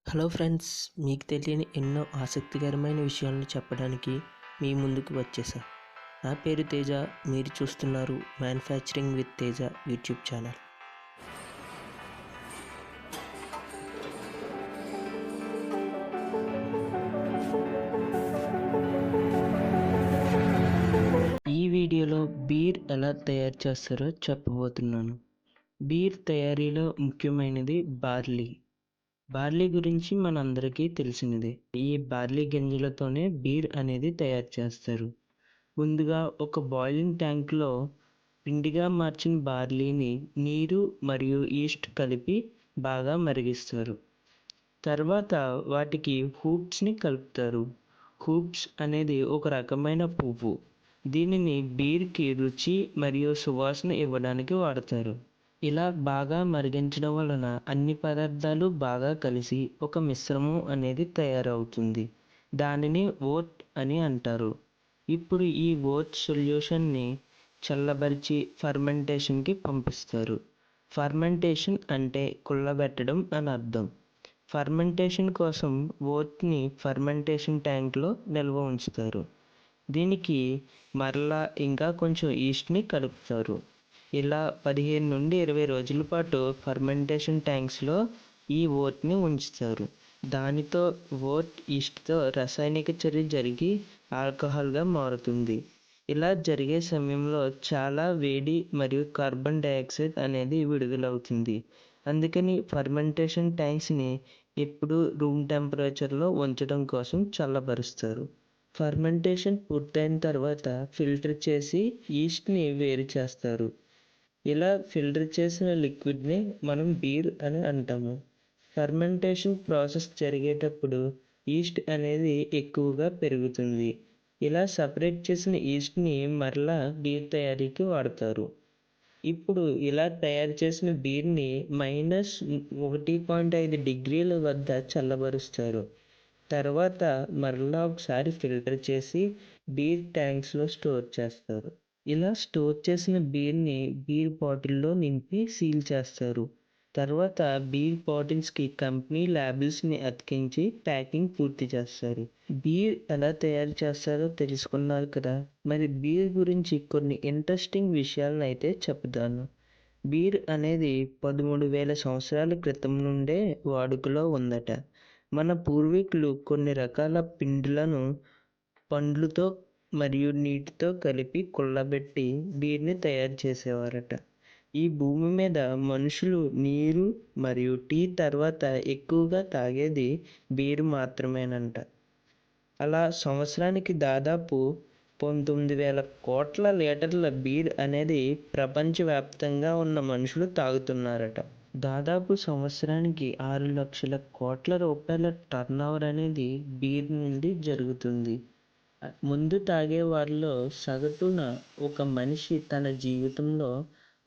Hello friends, మీకు తెలియని ఎన్నో ఆసక్తికరమైన విషయాలను చెప్పడానికి మీ ముందుకు వచ్చేసా. నా పేరు తేజ. మీరు చూస్తున్నారు manufacturing with Teja YouTube channel. ఈ వీడియోలో బీర్ ఎలా తయారు చేస్తారో చెప్పబోతున్నాను. బీర్ తయారీలో ముఖ్యమైనది బార్లీ గురించి మనందరికీ తెలిసినదే. ఈ బార్లీ గింజలతోనే బీర్ అనేది తయారు చేస్తారు. ముందుగా ఒక బాయిలింగ్ ట్యాంక్లో పిండిగా మార్చిన బార్లీని నీరు మరియు ఈస్ట్ కలిపి బాగా మరిగిస్తారు. తర్వాత వాటికి హూప్స్ని కలుపుతారు. హూప్స్ అనేది ఒక రకమైన పువ్వు. దీనిని బీర్కి రుచి మరియు సువాసన ఇవ్వడానికి వాడతారు. ఇలా బాగా మరిగించడం వలన అన్ని పదార్థాలు బాగా కలిసి ఒక మిశ్రమం అనేది తయారవుతుంది. దానిని ఓట్ అని అంటారు. ఇప్పుడు ఈ ఓట్ సొల్యూషన్ని చల్లబరిచి ఫర్మెంటేషన్కి పంపిస్తారు. ఫర్మెంటేషన్ అంటే కుళ్ళబెట్టడం అని అర్థం. ఫర్మెంటేషన్ కోసం ఓట్ని ఫర్మెంటేషన్ ట్యాంక్లో నిల్వ ఉంచుతారు. దీనికి మరలా ఇంకా కొంచెం ఈస్ట్ని కలుపుతారు. ఇలా 15 నుండి 20 రోజుల పాటు ఫర్మెంటేషన్ ట్యాంక్స్లో ఈ ఓట్ని ఉంచుతారు. దానితో ఓట్ ఈస్ట్తో రసాయనిక చర్య జరిగి ఆల్కహాల్గా మారుతుంది. ఇలా జరిగే సమయంలో చాలా వేడి మరియు కార్బన్ డయాక్సైడ్ అనేది విడుదలవుతుంది. అందుకని ఫర్మెంటేషన్ ట్యాంక్స్ని ఎప్పుడూ రూమ్ టెంపరేచర్లో ఉంచడం కోసం చల్లబరుస్తారు. ఫర్మెంటేషన్ పూర్తయిన తర్వాత ఫిల్టర్ చేసి ఈస్ట్ని వేరు చేస్తారు. ఇలా ఫిల్టర్ చేసిన లిక్విడ్ని మనం బీర్ అని అంటాము. ఫర్మెంటేషన్ ప్రాసెస్ జరిగేటప్పుడు ఈస్ట్ అనేది ఎక్కువగా పెరుగుతుంది. ఇలా సపరేట్ చేసిన ఈస్ట్ని మరలా బీర్ తయారీకి వాడతారు. ఇప్పుడు ఇలా తయారు చేసిన బీర్ని -1.5 డిగ్రీల వద్ద చల్లబరుస్తారు. తర్వాత మరలా ఒకసారి ఫిల్టర్ చేసి బీర్ ట్యాంక్స్లో స్టోర్ చేస్తారు. ఇలా స్టోర్ చేసిన బీర్ని బీర్ బాటిల్లో నింపి సీల్ చేస్తారు. తర్వాత బీర్ బాటిల్స్కి కంపెనీ ల్యాబెల్స్ని అతికించి ప్యాకింగ్ పూర్తి చేస్తారు. బీర్ ఎలా తయారు చేస్తారో తెలుసుకున్నారు కదా. మరి బీర్ గురించి కొన్ని ఇంట్రెస్టింగ్ విషయాలను అయితే చెప్తాను. బీర్ అనేది 13,000 సంవత్సరాల క్రితం నుండే వాడుకలో ఉందట. మన పూర్వీకులు కొన్ని రకాల పిండిలను పండ్లతో మరియు నీటితో కలిపి కుళ్ళబెట్టి బీర్ని తయారు చేసేవారట. ఈ భూమి మీద మనుషులు నీరు మరియు టీ తర్వాత ఎక్కువగా తాగేది బీర్ మాత్రమేనంట. అలా సంవత్సరానికి దాదాపు 19,000 కోట్ల లీటర్ల బీర్ అనేది ప్రపంచవ్యాప్తంగా ఉన్న మనుషులు తాగుతున్నారట. దాదాపు సంవత్సరానికి 6 లక్షల కోట్ల రూపాయల టర్నోవర్ అనేది బీర్ నుండి జరుగుతుంది. ముందు తాగే వారిలో సగటున ఒక మనిషి తన జీవితంలో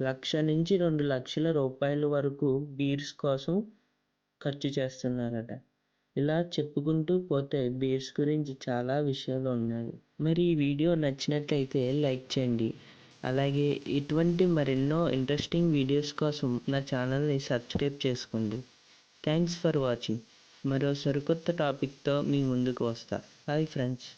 1,00,000 నుంచి 2 లక్షల రూపాయల వరకు బీర్స్ కోసం ఖర్చు చేస్తున్నారట. ఇలా చెప్పుకుంటూ పోతే బీర్స్ గురించి చాలా విషయాలు ఉన్నాయి. మరి ఈ వీడియో నచ్చినట్లయితే లైక్ చేయండి. అలాగే ఇటువంటి మరెన్నో ఇంట్రెస్టింగ్ వీడియోస్ కోసం నా ఛానల్ని సబ్స్క్రైబ్ చేసుకోండి. Thanks for watching. మరో సరికొత్త టాపిక్తో మీ ముందుకు వస్తా. Hi friends.